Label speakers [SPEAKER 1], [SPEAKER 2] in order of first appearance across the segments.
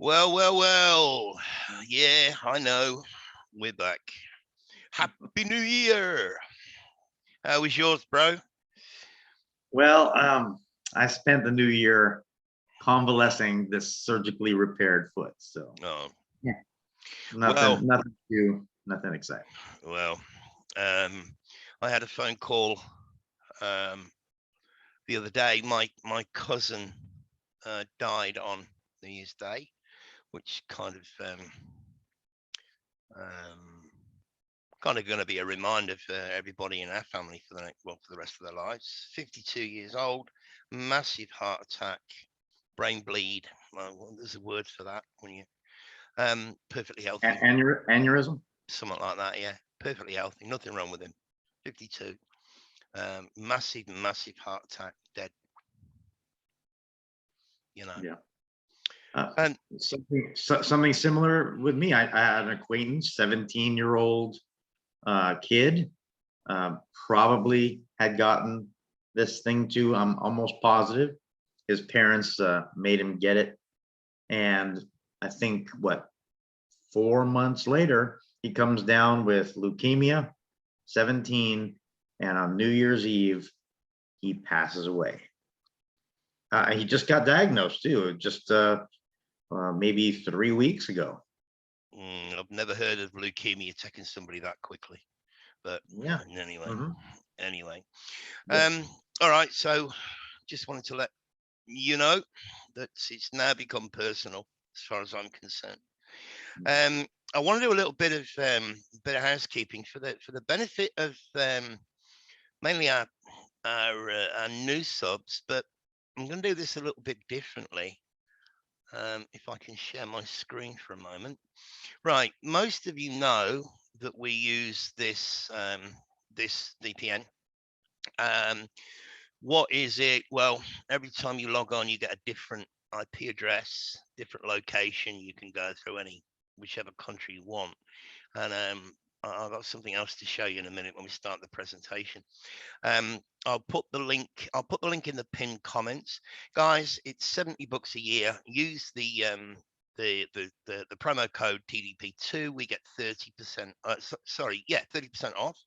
[SPEAKER 1] Well, well, well. Yeah, I know. We're back. Happy New Year. How was yours, bro?
[SPEAKER 2] Well, I spent the new year convalescing this surgically repaired foot. So
[SPEAKER 1] Oh,
[SPEAKER 2] yeah,
[SPEAKER 1] well,
[SPEAKER 2] nothing exciting.
[SPEAKER 1] well. I had a phone call um, the other day. My cousin died on New Year's Day, which kind of going to be a reminder for everybody in our family for the rest of their lives. 52 years old, massive heart attack, brain bleed. Well, there's a word for that when you perfectly healthy,
[SPEAKER 2] Aneurysm.
[SPEAKER 1] something like that. Yeah, perfectly healthy, nothing wrong with him. 52, massive heart attack, dead. You know,
[SPEAKER 2] Yeah.
[SPEAKER 1] and
[SPEAKER 2] Something similar with me. I had an acquaintance, 17-year-old kid, probably had gotten this thing too. I'm almost positive. His parents made him get it, and I think 4 months later, he comes down with leukemia, 17, and on New Year's Eve, he passes away. He just got diagnosed too, just maybe 3 weeks ago.
[SPEAKER 1] I've never heard of leukemia taking somebody that quickly. But
[SPEAKER 2] Yeah.
[SPEAKER 1] anyway,
[SPEAKER 2] Mm-hmm.
[SPEAKER 1] anyway.
[SPEAKER 2] Yeah.
[SPEAKER 1] All right. So just wanted to let you know that it's now become personal as far as I'm concerned. I want to do a little bit of housekeeping for the benefit of mainly our new subs, but I'm going to do this a little bit differently. If I can share my screen for a moment. Right, most of you know that we use this VPN. What is it? Well, every time you log on, you get a different IP address, different location. You can go through whichever country you want. And I've got something else to show you in a minute when we start the presentation. I'll put the link in the pinned comments, guys. It's $70 a year. Use the promo code TDP2. We get 30%. 30% off.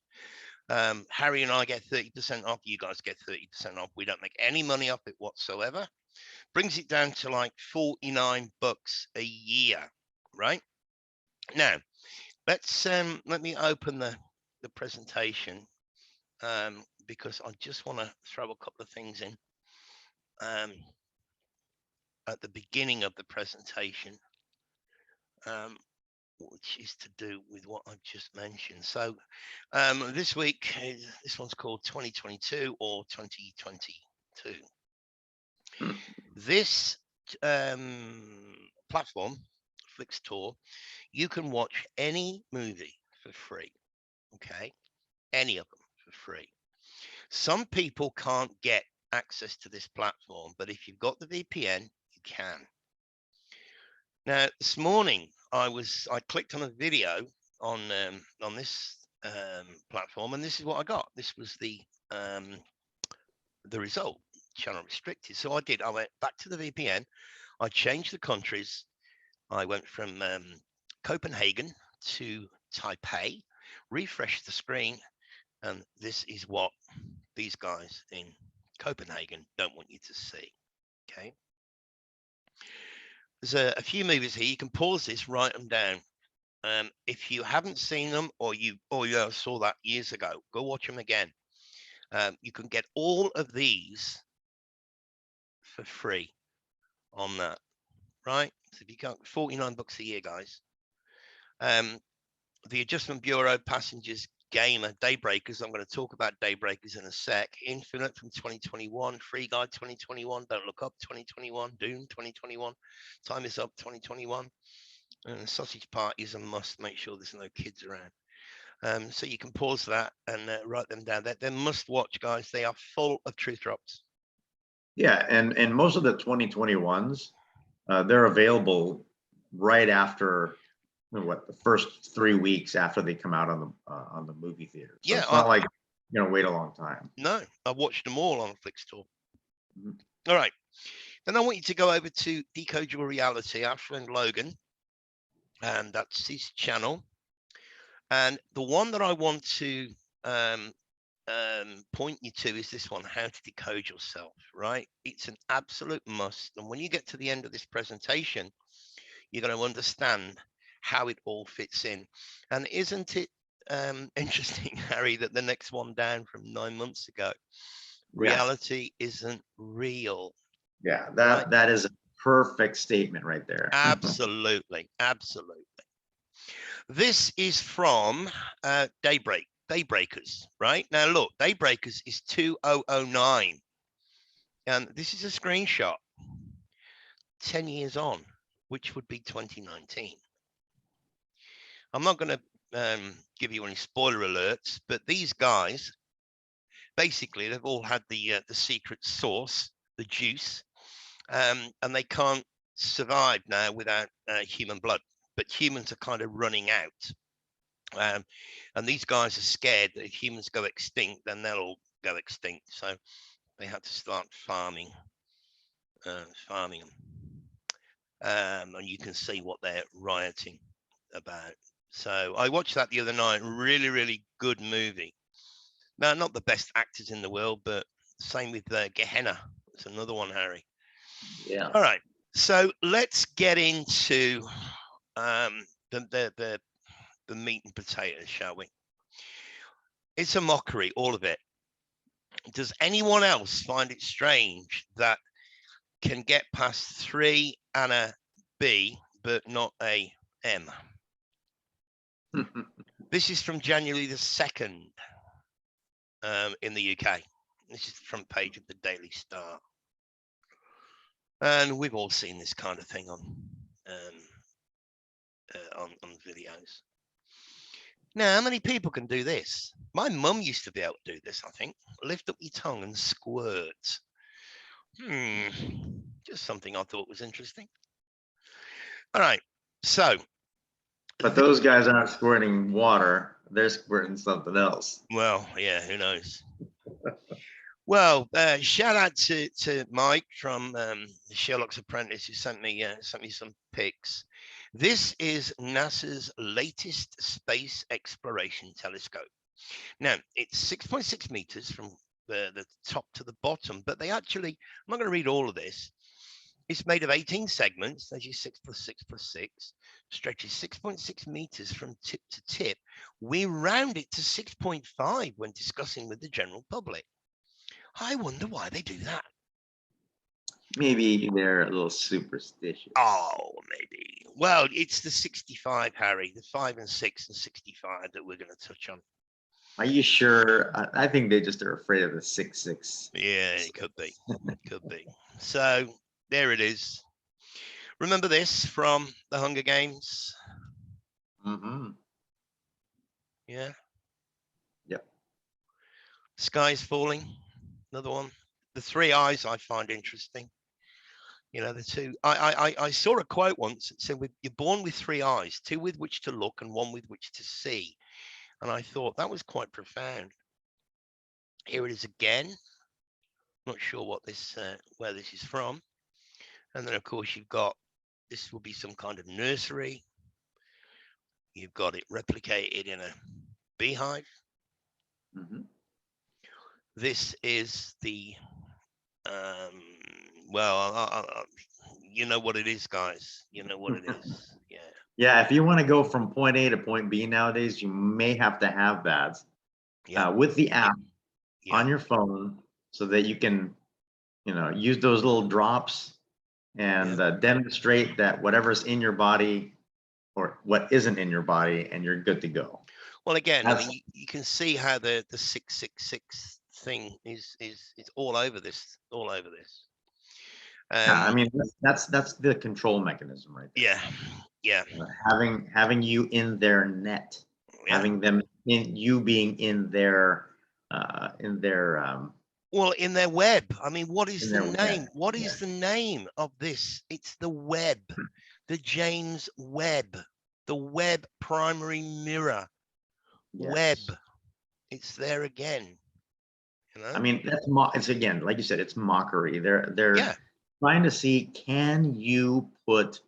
[SPEAKER 1] Harry and I get 30% off. You guys get 30% off. We don't make any money off it whatsoever. Brings it down to like $49 a year, right? Now, let me open the presentation because I just want to throw a couple of things in at the beginning of the presentation, which is to do with what I've just mentioned. So this week, this one's called 2022 or 2022. This platform, Flixtor, you can watch any movie for free. Okay, any of them for free. Some people can't get access to this platform, but if you've got the VPN, you can. Now, this morning I clicked on a video on this platform, and this is what I got. This was the result, channel restricted. So I went back to the VPN. I changed the countries. I went from Copenhagen to Taipei, refreshed the screen, and this is what these guys in Copenhagen don't want you to see. Okay. There's a few movies here. You can pause this, write them down. If you haven't seen them or you saw that years ago, go watch them again. You can get all of these for free on that, right? So if you can't, $49 a year, guys. The Adjustment Bureau, Passengers, Gamer, Daybreakers. I'm going to talk about Daybreakers in a sec. Infinite from 2021, Free Guide 2021, Don't Look Up 2021, Doom 2021, Time Is Up 2021. And Sausage Party is a must. Make sure there's no kids around. So you can pause that and write them down. They're must watch, guys. They are full of truth drops.
[SPEAKER 2] Yeah, and most of the 2021s, they're available right after the first 3 weeks after they come out on the movie theater. So it's not like wait a long time.
[SPEAKER 1] No, I watched them all on Flixtor. Mm-hmm. All right. Then I want you to go over to Decode Your Reality, our friend Logan, and that's his channel. And the one that I want to point you to is this one, How to Decode Yourself, right? It's an absolute must. And when you get to the end of this presentation, you're going to understand how it all fits in. And isn't it interesting, Harry, that the next one down from 9 months ago, reality isn't real.
[SPEAKER 2] Yeah,
[SPEAKER 1] right?
[SPEAKER 2] that is a perfect statement right there.
[SPEAKER 1] Absolutely, absolutely. This is from Daybreakers, right? Now look, Daybreakers is 2009. And this is a screenshot 10 years on, which would be 2019. I'm not going to give you any spoiler alerts, but these guys, basically, they've all had the secret sauce, the juice, and they can't survive now without human blood. But humans are kind of running out. And these guys are scared that if humans go extinct, then they'll all go extinct. So they had to start farming them. And you can see what they're rioting about. So I watched that the other night. Really, really good movie. Now, not the best actors in the world, but same with Gehenna. It's another one, Harry.
[SPEAKER 2] Yeah.
[SPEAKER 1] All right. So let's get into the meat and potatoes, shall we? It's a mockery, all of it. Does anyone else find it strange that can get past 3 and a B, but not a M? This is from January the 2nd in the UK. This is the front page of the Daily Star. And we've all seen this kind of thing on videos. Now, how many people can do this? My mum used to be able to do this, I think. Lift up your tongue and squirt. Just something I thought was interesting. All right, so.
[SPEAKER 2] But those guys aren't squirting water. They're squirting something else.
[SPEAKER 1] Well, yeah, who knows? Well, shout out to Mike from Sherlock's Apprentice, who sent me some pics. This is NASA's latest space exploration telescope. Now, it's 6.6 meters from the top to the bottom, but they actually, I'm not going to read all of this. It's made of 18 segments, as you 6 plus 6 plus 6, stretches 6.6 meters from tip to tip. We round it to 6.5 when discussing with the general public. I wonder why they do that.
[SPEAKER 2] Maybe they're a little superstitious.
[SPEAKER 1] Oh, maybe. Well, it's the 65, Harry, the 5 and 6 and 65 that we're going to touch on.
[SPEAKER 2] Are you sure? I think they just are afraid of the 666.
[SPEAKER 1] Yeah, it could be. It could be. So there it is. Remember this from the Hunger Games?
[SPEAKER 2] Mm-hmm.
[SPEAKER 1] Yeah.
[SPEAKER 2] Yep.
[SPEAKER 1] Sky's Falling. Another one. The 3 eyes I find interesting. You know, the two. I saw a quote once that said, "You're born with 3 eyes, 2 with which to look and 1 with which to see." And I thought that was quite profound. Here it is again. Not sure what this where this is from. And then of course you've got, this will be some kind of nursery. You've got it replicated in a beehive.
[SPEAKER 2] Mm-hmm.
[SPEAKER 1] This is the well, you know what it is, guys. You know what it is. Yeah.
[SPEAKER 2] Yeah, if you want to go from point A to point B nowadays, you may have to have that with the app on your phone, so that you can, use those little drops and demonstrate that whatever's in your body or what isn't in your body, and you're good to go.
[SPEAKER 1] Well, again, I mean, you can see how the 666 thing is all over this,
[SPEAKER 2] I mean, that's the control mechanism right there.
[SPEAKER 1] Yeah.
[SPEAKER 2] Having you in their net, having them being in their
[SPEAKER 1] well, in their web. I mean, what is the name?
[SPEAKER 2] Web.
[SPEAKER 1] What is the name of this? It's the web, the James Webb, the Webb primary mirror. Web. It's there again.
[SPEAKER 2] I mean, it's again, like you said, it's mockery. They're trying to see, can you put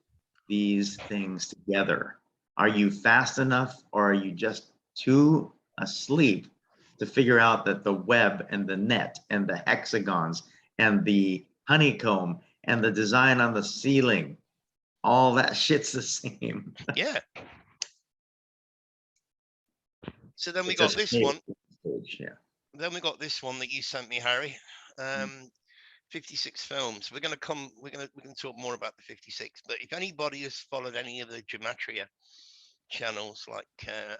[SPEAKER 2] these things together? Are you fast enough, or are you just too asleep to figure out that the web and the net and the hexagons and the honeycomb and the design on the ceiling, all that shit's the same?
[SPEAKER 1] Yeah. So then we
[SPEAKER 2] It's a
[SPEAKER 1] got this one.
[SPEAKER 2] stage, yeah.
[SPEAKER 1] Then we got this one that you sent me, Harry. 56 films. We're gonna talk more about the 56. But if anybody has followed any of the Gematria channels, like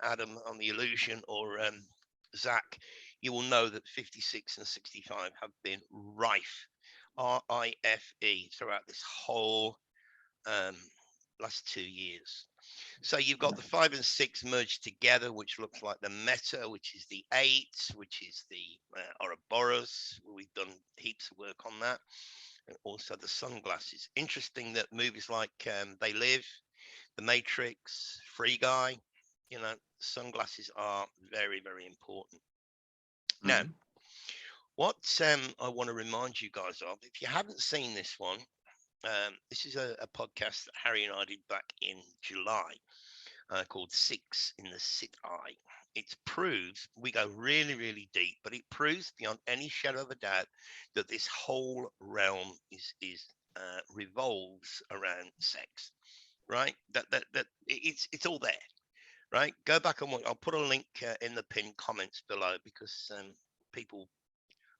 [SPEAKER 1] Adam on the Illusion or Zach, you will know that 56 and 65 have been rife, RIFE, throughout this whole um, last 2 years. So you've got the 5 and 6 merged together, which looks like the Meta, which is the 8, which is the Ouroboros. We've done heaps of work on that. And also the sunglasses. Interesting that movies like They Live, The Matrix, Free Guy, sunglasses are very, very important. Now,
[SPEAKER 2] Mhm.
[SPEAKER 1] what I want to remind you guys of, if you haven't seen this one, this is a podcast that Harry and I did back in July, called Six in the Sit Eye. It proves, we go really, really deep, but it proves beyond any shadow of a doubt that this whole realm is revolves around sex, right? That it's all there, right? Go back and watch. I'll put a link in the pinned comments below, because people,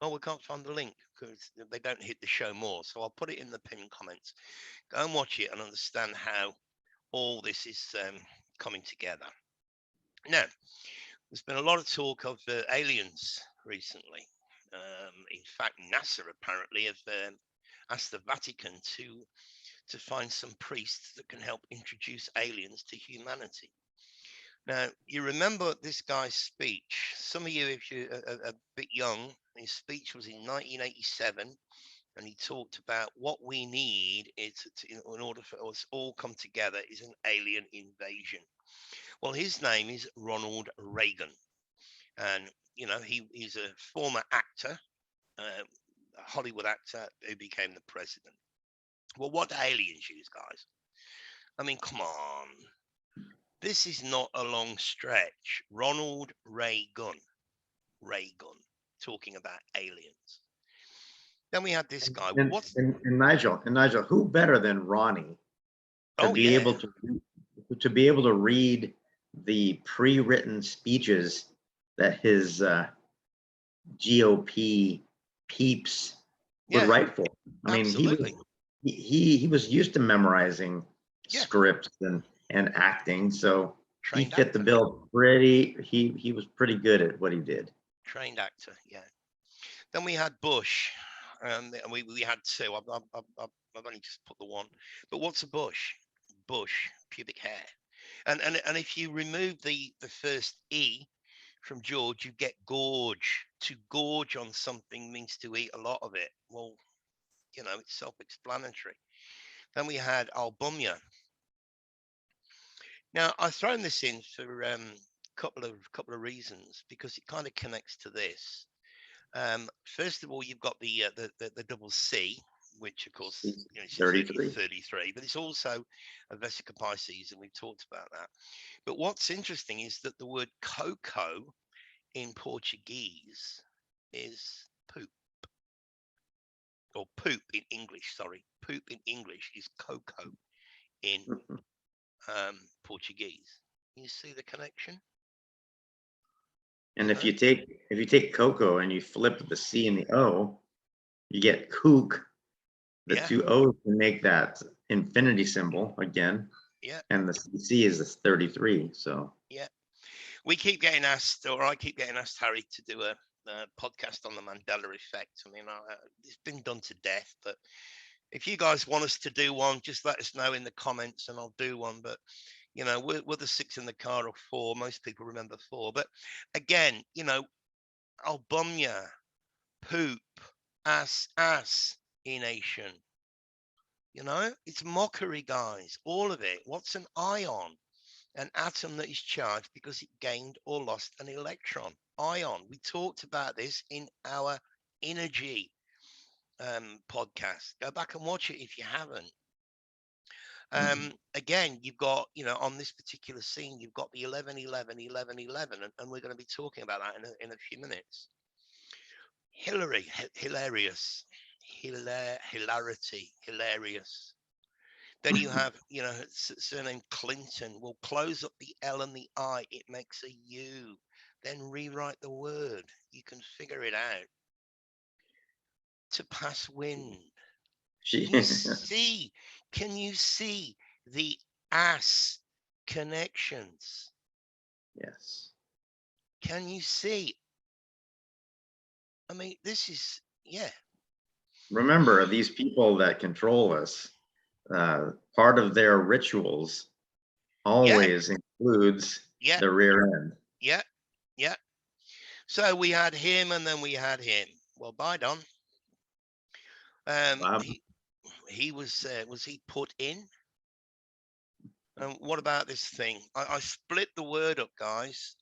[SPEAKER 1] oh, we can't find the link because they don't hit the show more. So I'll put it in the pinned comments. Go and watch it and understand how all this is coming together. Now, there's been a lot of talk of aliens recently. In fact, NASA apparently have asked the Vatican to find some priests that can help introduce aliens to humanity. Now, you remember this guy's speech. Some of you, if you're a bit young, his speech was in 1987, and he talked about what we need is in order for us all come together is an alien invasion. Well, his name is Ronald Reagan, and he's a former actor, a Hollywood actor who became the president. Well, what do aliens use, guys? I mean, come on. This is not a long stretch. Ronald Reagan, talking about aliens. Then we had this guy. Well,
[SPEAKER 2] And,
[SPEAKER 1] what's?
[SPEAKER 2] and, and Nigel, who better than Ronnie to
[SPEAKER 1] Oh
[SPEAKER 2] be
[SPEAKER 1] yeah,
[SPEAKER 2] able to read the pre-written speeches that his GOP peeps would
[SPEAKER 1] yeah,
[SPEAKER 2] write for him? I mean,
[SPEAKER 1] absolutely.
[SPEAKER 2] he was used to memorizing
[SPEAKER 1] Yeah,
[SPEAKER 2] scripts and acting, so he
[SPEAKER 1] trained
[SPEAKER 2] fit the
[SPEAKER 1] actor,
[SPEAKER 2] bill pretty. He was pretty good at what he did.
[SPEAKER 1] trained actor. Yeah. Then we had Bush, and we had two. I've only just put the one. But what's a bush? Bush, pubic hair. And if you remove the first E from George, you get gorge. To gorge on something means to eat a lot of it. Well, it's self-explanatory. Then we had albumia. Now I've thrown this in for couple of reasons, because it kind of connects to this. First of all, you've got the double C, which of course is
[SPEAKER 2] 33.
[SPEAKER 1] 33, but it's also a vesica Pisces, and we've talked about that. But what's interesting is that the word cocoa in Portuguese is poop, or poop in English. Sorry, poop in English is cocoa in Portuguese. You see the connection?
[SPEAKER 2] And
[SPEAKER 1] You know?
[SPEAKER 2] if you take cocoa and you flip the C and the O, you get kook. The
[SPEAKER 1] Yeah,
[SPEAKER 2] two O's can make that infinity symbol again,
[SPEAKER 1] yeah,
[SPEAKER 2] and the C is the 33. So
[SPEAKER 1] yeah. We keep getting asked, or I keep getting asked, Harry, to do a podcast on the Mandela effect. I mean, it's been done to death, but if you guys want us to do one, just let us know in the comments and I'll do one. But we're the six in the car, or four. Most people remember four. But again, albumnia, poop, ass, nation. It's mockery, guys. All of it. What's an ion? An atom that is charged because it gained or lost an electron. Ion. We talked about this in our energy. podcast. Go back and watch it if you haven't.
[SPEAKER 2] Mhm.
[SPEAKER 1] Again, you've got, on this particular scene, you've got the 11, 11, 11, 11, and we're going to be talking about that in a few minutes. Hilarious, hilarity, hilarious. Then you have, surname Clinton. We'll close up the L and the I. It makes a U. Then rewrite the word. You can figure it out. To pass wind.
[SPEAKER 2] She,
[SPEAKER 1] Can you see? Can you see the ass connections?
[SPEAKER 2] yes.
[SPEAKER 1] Can you see? I mean, this is, yeah,
[SPEAKER 2] Remember, these people that control us, part of their rituals
[SPEAKER 1] yeah,
[SPEAKER 2] always includes
[SPEAKER 1] yeah,
[SPEAKER 2] the rear end.
[SPEAKER 1] yeah, yeah. So we had him, and then we had him. Well, bye, Don.
[SPEAKER 2] Bob,
[SPEAKER 1] He was he put in? And what about this thing? I split the word up, guys,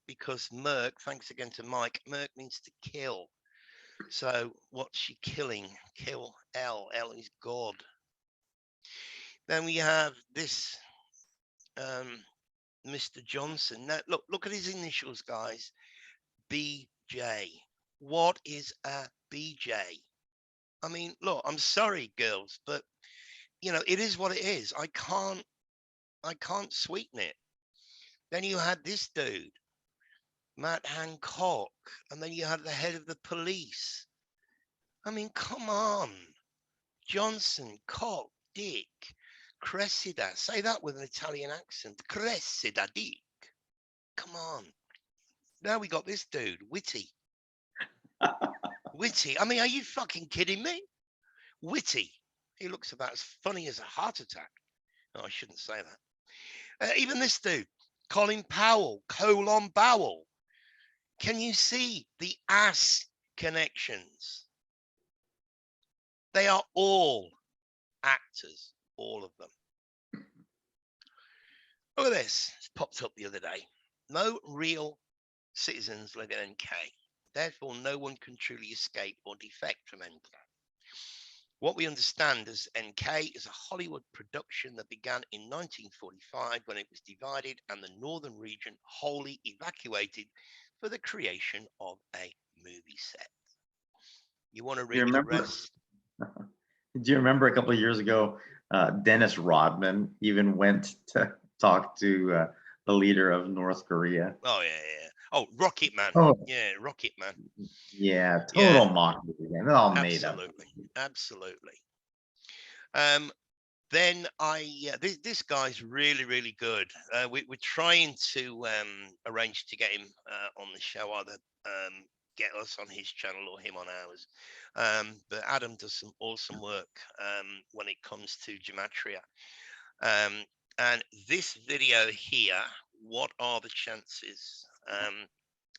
[SPEAKER 1] because Merc, thanks again to Mike, Merc means to kill. So what's she killing? Kill L. L is God. Then we have this Mr. Johnson. Now look at his initials, guys. BJ. What is a BJ? I mean, look, I'm sorry, girls, but it is what it is. I can't sweeten it. Then you had this dude, Matt Hancock, and then you had the head of the police. I mean, come on. Johnson, Cock, Dick, Cressida. Say that with an Italian accent. Cressida Dick. Come on. Now we got this dude, Witty. Witty. I mean, are you fucking kidding me? Witty. He looks about as funny as a heart attack. No, I shouldn't say that. Even this dude, Colin Powell, colon Bowell. Can you see the ass connections? They are all actors, all of them. Look at this. It's popped up the other day. No real citizens live in NK. Therefore, no one can truly escape or defect from NK. What we understand as NK is a Hollywood production that began in 1945 when it was divided and the northern region wholly evacuated for the creation of a movie set. You want to
[SPEAKER 2] you
[SPEAKER 1] read the
[SPEAKER 2] remember?
[SPEAKER 1] rest?
[SPEAKER 2] Do you remember a couple of years ago, Dennis Rodman even went to talk to the leader of North Korea?
[SPEAKER 1] Oh, yeah, yeah. Oh, Rocket Man.
[SPEAKER 2] Oh,
[SPEAKER 1] Yeah, Rocket Man.
[SPEAKER 2] yeah,
[SPEAKER 1] Yeah,
[SPEAKER 2] total mockery. Again. It all made up.
[SPEAKER 1] absolutely. Absolutely. Then this guy's really, really good. We're trying to arrange to get him on the show, either get us on his channel or him on ours. But Adam does some awesome work when it comes to Gematria. And this video here, what are the chances?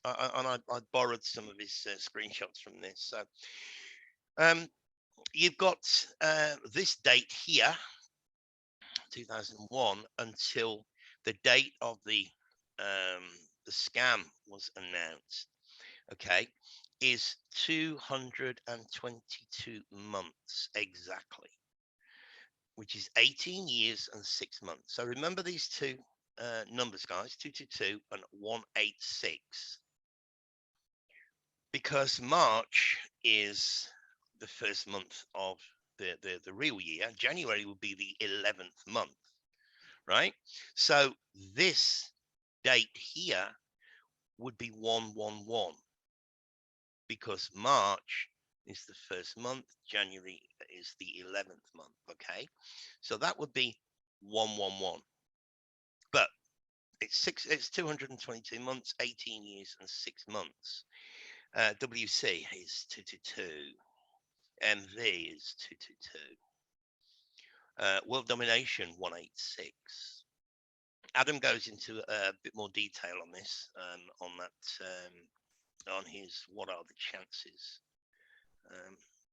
[SPEAKER 1] I borrowed some of his screenshots from this. So you've got this date here, 2001, until the date of the scam was announced. Okay, is 222 months exactly, which is 18 years and 6 months. So remember these two numbers, guys, 222 and 186, because March is the first month of the real year. January will be the 11th month, right? So this date here would be 111, because March is the first month, January is the 11th month. Okay, so that would be 111, but it's 222 months, 18 years and 6 months. WC is 222, MV is 222, world domination 186. Adam goes into a bit more detail on this, on that, on his what are the chances.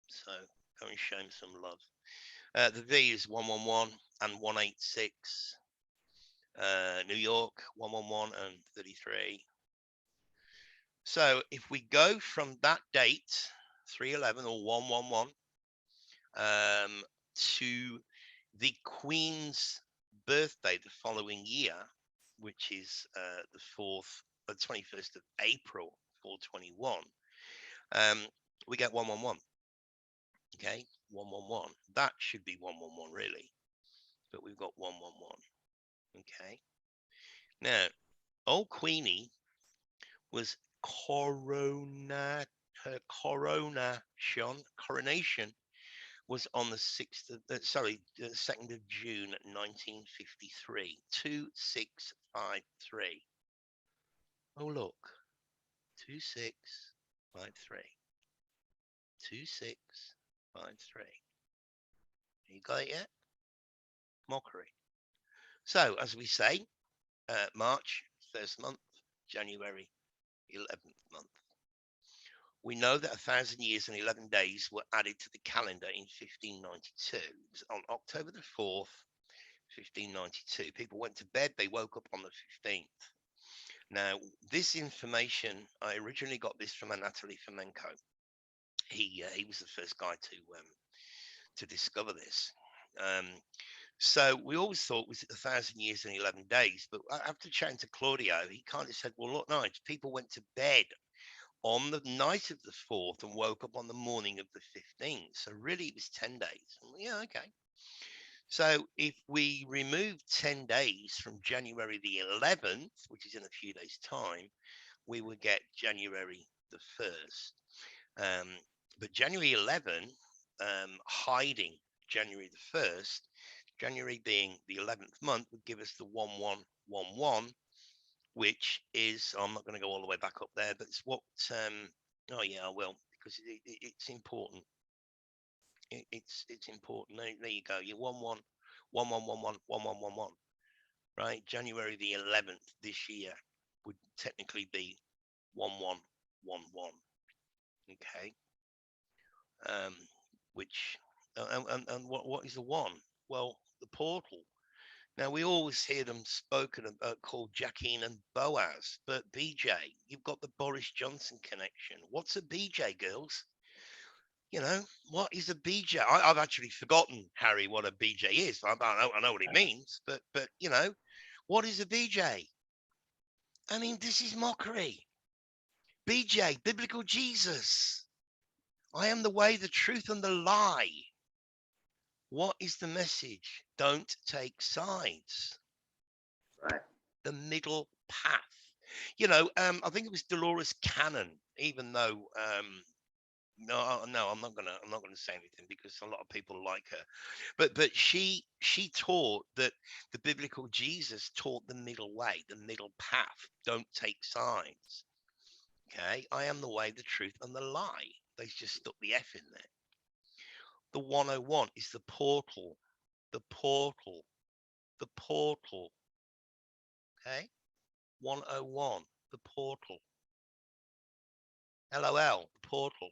[SPEAKER 1] So go and show him some love. The V is 111 and 186. New York 111 and 33. So if we go from that date, 311 or 111, to the Queen's birthday the following year, which is the 21st of April, 421, we get 111. Okay, 111. That should be 111 really, but we've got 111. Okay. Now, old Queenie was her coronation was on the 2nd of June 1953, 2653. Oh look, 2653, 2653. You got it yet? Mockery. So as we say, March 1st month, January 11th month. We know that 1,000 years and 11 days were added to the calendar in 1592. It was on October the 4th, 1592. People went to bed, they woke up on the 15th. Now, this information, I originally got this from Anatoly Fomenko. He was the first guy to discover this. So we always thought it was 1,000 years and 11 days, but after chatting to Claudio, he kind of said, well, look, no, people went to bed on the night of the 4th and woke up on the morning of the 15th. So really it was 10 days. Yeah, okay. So if we remove 10 days from January the 11th, which is in a few days' time, we would get January the 1st. But January 11, hiding January the 1st, January being the 11th month, would give us the 1111, which is, I'm not going to go all the way back up there, but it's what, oh yeah, I will, because it's important. It's important. There you go. You 1111111111, right? January the 11th this year would technically be 1111. Okay. Which and what is the one? Well, the portal. Now we always hear them spoken about, called Jacqueline and Boaz, but BJ, you've got the Boris Johnson connection. What's a BJ, girls? You know, what is a BJ? I've actually forgotten, Harry, what a BJ is. I know what it means, but you know, what is a BJ? I mean, this is mockery. BJ, biblical Jesus. I am the way, the truth, and the lie. What is the message? Don't take sides.
[SPEAKER 2] Right.
[SPEAKER 1] The middle path. You know, I think it was Dolores Cannon, even though no, I'm not gonna say anything because a lot of people like her, but she taught that the biblical Jesus taught the middle way, the middle path. Don't take sides. Okay, I am the way, the truth, and the lie. They just stuck the F in there. The 101 is the portal, the portal, the portal. Okay, 101, the portal. LOL, the portal.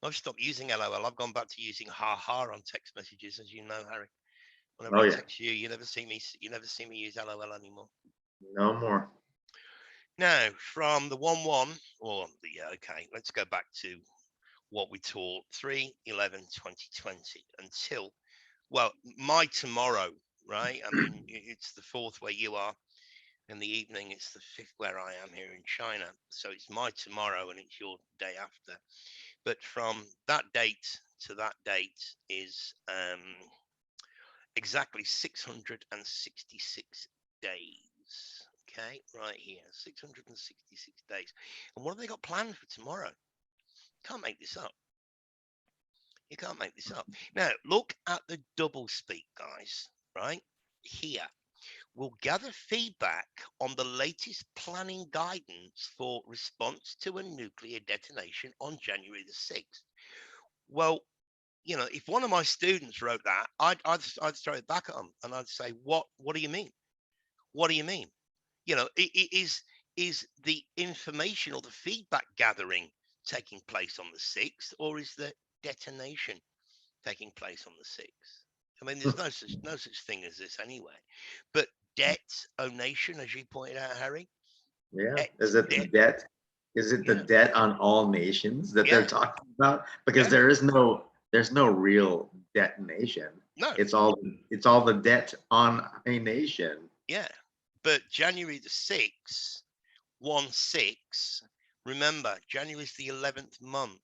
[SPEAKER 1] I've stopped using LOL. I've gone back to using ha on text messages, as you know, Harry. Whenever I text you, you never see me use LOL anymore.
[SPEAKER 2] No more.
[SPEAKER 1] Now, from the 1-1, or okay, let's go back to what we taught 3/11/2020 until, well, my tomorrow, right? I mean, it's the 4th where you are. In the evening, it's the 5th where I am here in China. So it's my tomorrow and it's your day after. But from that date to that date is exactly 666 days. Okay, right here, 666 days. And what have they got planned for tomorrow? Can't make this up. You can't make this up. Now, look at the double speak, guys, right here. We'll gather feedback on the latest planning guidance for response to a nuclear detonation on January the 6th. Well, you know, if one of my students wrote that, I'd throw it back at them and I'd say, what do you mean? What do you mean? You know, is the information or the feedback gathering taking place on the 6th, or is the detonation taking place on the 6th? I mean, there's no such thing as this anyway. But detonation, as you pointed out, Harry.
[SPEAKER 2] Yeah. Is it the debt? Is it the debt on all nations that they're talking about? Because there is no there's no real detonation.
[SPEAKER 1] No,
[SPEAKER 2] It's all the debt on a nation.
[SPEAKER 1] yeah. But January the 6th, 1/6, remember, January is the 11th month.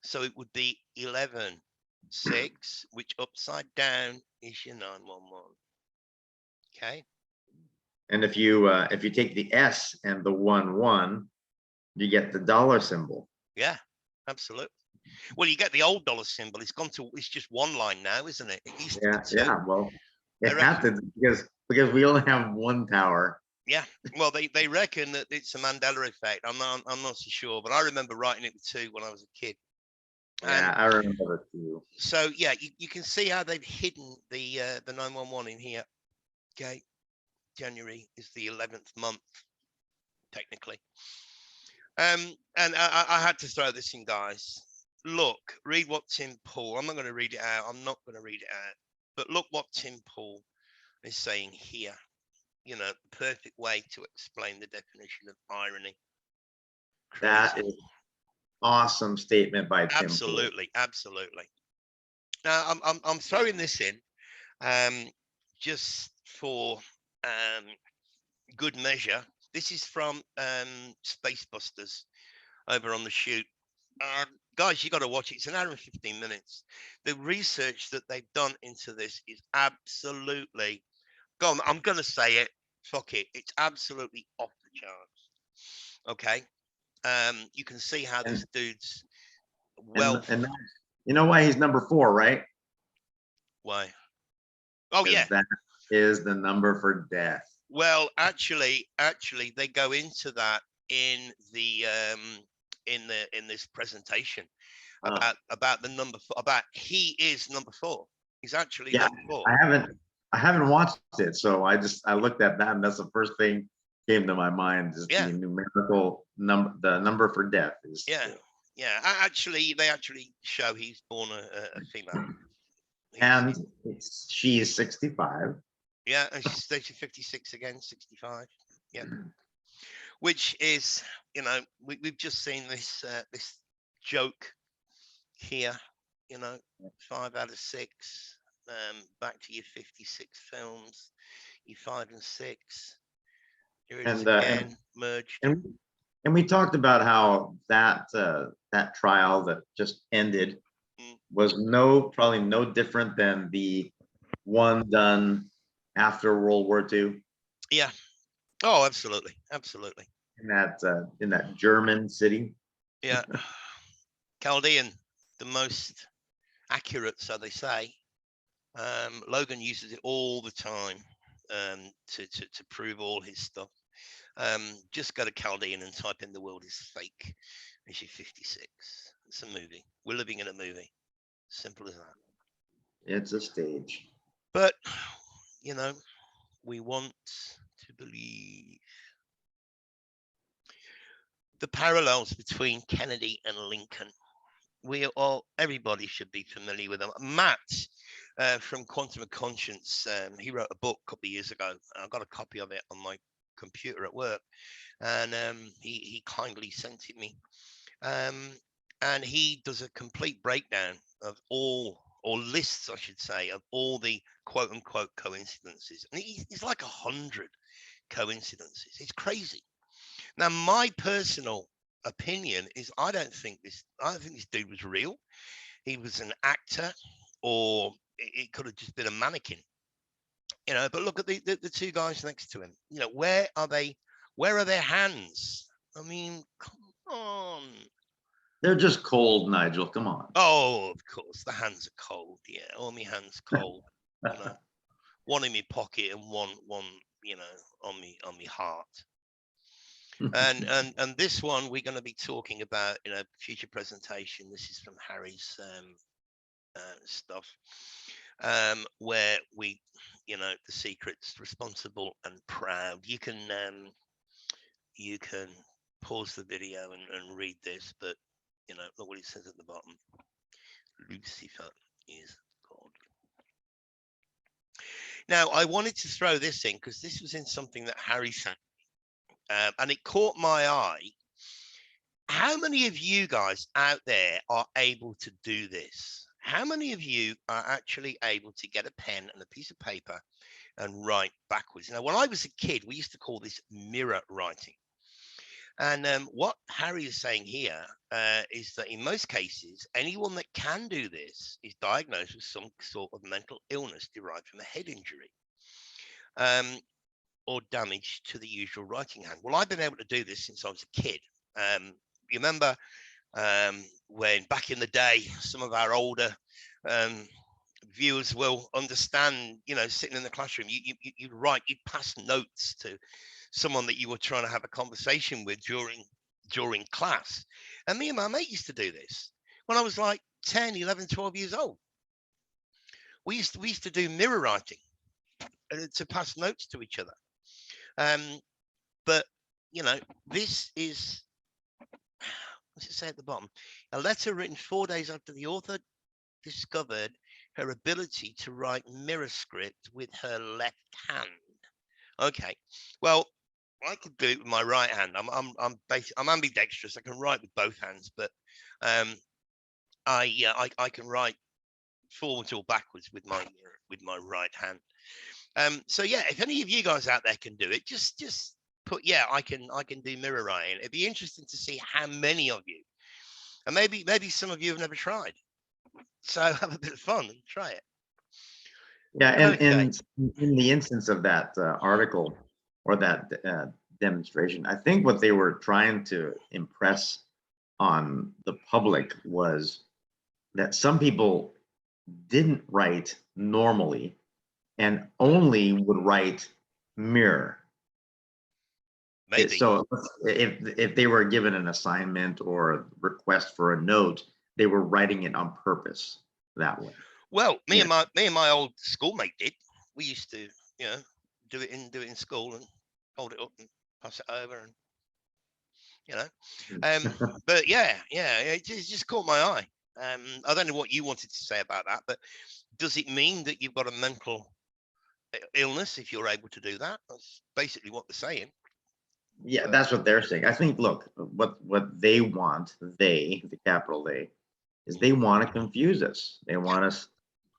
[SPEAKER 1] So it would be 11/6, which upside down is your 911. Okay.
[SPEAKER 2] And if you take the S and the 1 1, you get the dollar symbol.
[SPEAKER 1] Yeah, absolutely. Well, you get the old dollar symbol. It's just one line now, isn't it? It used to be
[SPEAKER 2] Yeah,
[SPEAKER 1] two.
[SPEAKER 2] yeah. Well,
[SPEAKER 1] They
[SPEAKER 2] it had
[SPEAKER 1] reckon,
[SPEAKER 2] to, because we only have one tower.
[SPEAKER 1] yeah. Well, they reckon that it's a Mandela effect. I'm not so sure, but I remember writing it with two when I was a kid.
[SPEAKER 2] Yeah, I remember it too.
[SPEAKER 1] So yeah, you can see how they've hidden the 911 in here. Okay, January is the 11th month, technically. And I had to throw this in, guys. Look, read what Tim Pool. I'm not going to read it out. I'm not going to read it out. But look what Tim Pool is saying here. You know, perfect way to explain the definition of irony. Crazy.
[SPEAKER 2] That is awesome statement by Tim Pool.
[SPEAKER 1] Absolutely, absolutely. Now I'm throwing this in just for good measure. This is from Space Busters over on the shoot. Guys, you got to watch it. It's an hour and 15 minutes. The research that they've done into this is absolutely, go on, I'm going to say it. Fuck it. It's absolutely off the charts. Okay. You can see how this dude's
[SPEAKER 2] And you know why he's number 4, right?
[SPEAKER 1] why? Oh, yeah.
[SPEAKER 2] That is the number for death.
[SPEAKER 1] Well, actually, they go into that in the in this presentation about the number 4, about he is number 4. He's actually number 4.
[SPEAKER 2] I haven't watched it, so I looked at that, and that's the first thing came to my mind is the numerical number, the number for death is.
[SPEAKER 1] Yeah, yeah. Actually, they actually show he's born a female.
[SPEAKER 2] And she's 65.
[SPEAKER 1] Yeah, and she's 56 again, 65. Yeah. Which is, you know, we've just seen this this joke here, you know, 5 out of 6. Back to your 56 films, your 5 and 6. Here it is again, merged.
[SPEAKER 2] And we talked about how that that trial that just ended was probably no different than the one done after World War II.
[SPEAKER 1] Yeah. Oh, absolutely, absolutely.
[SPEAKER 2] In that German city.
[SPEAKER 1] Yeah. Chaldean, the most accurate, so they say. Logan uses it all the time to prove all his stuff. Just go to Chaldean and type in "the world is fake." Issue 56. It's a movie. We're living in a movie. Simple as that.
[SPEAKER 2] It's a stage.
[SPEAKER 1] But, you know, we want to believe. The parallels between Kennedy and Lincoln. Everybody should be familiar with them. Matt from Quantum of Conscience, he wrote a book a couple of years ago. I've got a copy of it on my computer at work, and he kindly sent it me. And he does a complete breakdown of all, or lists, I should say, of all the quote unquote coincidences. And he's like 100 coincidences. It's crazy. Now, my personal opinion is I don't think this dude was real. He was an actor, or it could have just been a mannequin. You know, but look at the two guys next to him. You know, where are they? Where are their hands? I mean, come on.
[SPEAKER 2] They're just cold, Nigel. Come on.
[SPEAKER 1] Oh, of course, the hands are cold. Yeah, all my hands cold. You know, one in my pocket and one, you know, on me heart. And this one we're going to be talking about in a future presentation. This is from Harry's stuff, where we, you know, the secrets, responsible and proud. You can pause the video and read this, but you know, look what it says at the bottom. Lucifer is God. Now, I wanted to throw this in because this was in something that Harry sent, and it caught my eye. How many of you guys out there are able to do this? how many of you are actually able to get a pen and a piece of paper and write backwards? Now, when I was a kid, we used to call this mirror writing. And what Harry is saying here is that in most cases, anyone that can do this is diagnosed with some sort of mental illness derived from a head injury or damage to the usual writing hand. Well, I've been able to do this since I was a kid. You remember when back in the day, some of our older viewers will understand, sitting in the classroom, you'd write, you'd pass notes to someone that you were trying to have a conversation with during class. And me and my mate used to do this when I was like 10, 11, 12 years old. We used to do mirror writing to pass notes to each other. But this is, what's it say at the bottom? A letter written 4 days after the author discovered her ability to write mirror script with her left hand. Okay, well, I could do it with my right hand. I'm ambidextrous. I can write with both hands, but I can write forwards or backwards with my right hand. So yeah, if any of you guys out there can do it, just put I can do mirror writing. It'd be interesting to see how many of you, and maybe some of you have never tried. So have a bit of fun and try it.
[SPEAKER 2] Yeah, and
[SPEAKER 1] Okay.
[SPEAKER 2] in the instance of that article or that demonstration, I think what they were trying to impress on the public was that some people didn't write normally and only would write mirror.
[SPEAKER 1] Maybe.
[SPEAKER 2] So if they were given an assignment or a request for a note, they were writing it on purpose that way.
[SPEAKER 1] Well, me
[SPEAKER 2] Yeah.
[SPEAKER 1] and my old schoolmate did. We used to, do it in school and hold it up and pass it over, and but yeah, it just caught my eye. I don't know what you wanted to say about that, but does it mean that you've got a mental illness if you're able to do that? That's basically what they're saying.
[SPEAKER 2] Yeah, that's what they're saying. I think, look, what they want, the capital they, is they want to confuse us. They want us,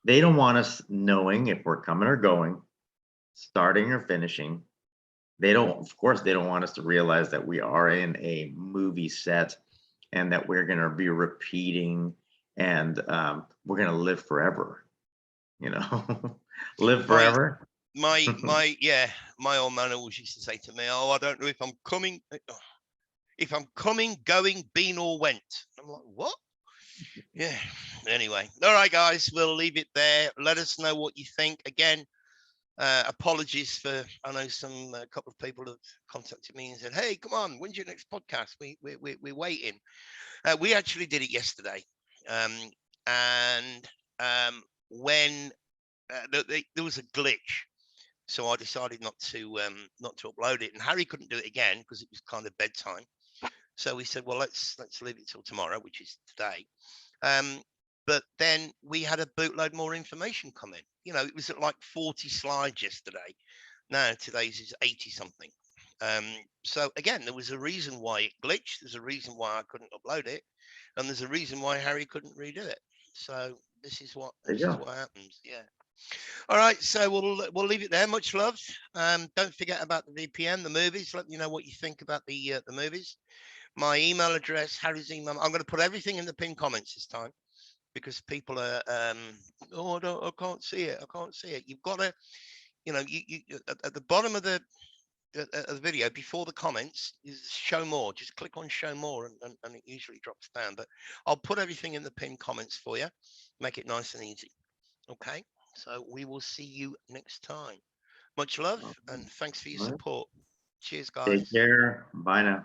[SPEAKER 2] they don't want us knowing if we're coming or going, starting or finishing. They don't, of course, they don't want us to realize that we are in a movie set and that we're going to be repeating and we're going to live forever, live
[SPEAKER 1] My
[SPEAKER 2] forever.
[SPEAKER 1] my old man always used to say to me, "Oh, I don't know if I'm coming, going, been or went." I'm like, what? Yeah. Anyway, all right, guys, we'll leave it there. Let us know what you think. Again, apologies for, I know a couple of people have contacted me and said, "Hey, come on, when's your next podcast? We're waiting." We actually did it yesterday, and when there was a glitch, so I decided not to upload it. And Harry couldn't do it again because it was kind of bedtime. So we said, well, let's leave it till tomorrow, which is today. But then we had a bootload more information come in. It was at like 40 slides yesterday. Now today's is 80 something. So again, there was a reason why it glitched. There's a reason why I couldn't upload it, and there's a reason why Harry couldn't redo it. So this is what happens. Yeah. All right, so we'll leave it there. Much love. Don't forget about the VPN, the movies. Let me know what you think about the movies. My email address, Harry's email. I'm going to put everything in the pinned comments this time because people are I can't see it. I can't see it. You've got to, you at the bottom of the video before the comments is show more. Just click on show more and it usually drops down. But I'll put everything in the pinned comments for you. Make it nice and easy. Okay. So we will see you next time. Much love and thanks for your support. Cheers, guys.
[SPEAKER 2] Take care. Bye now.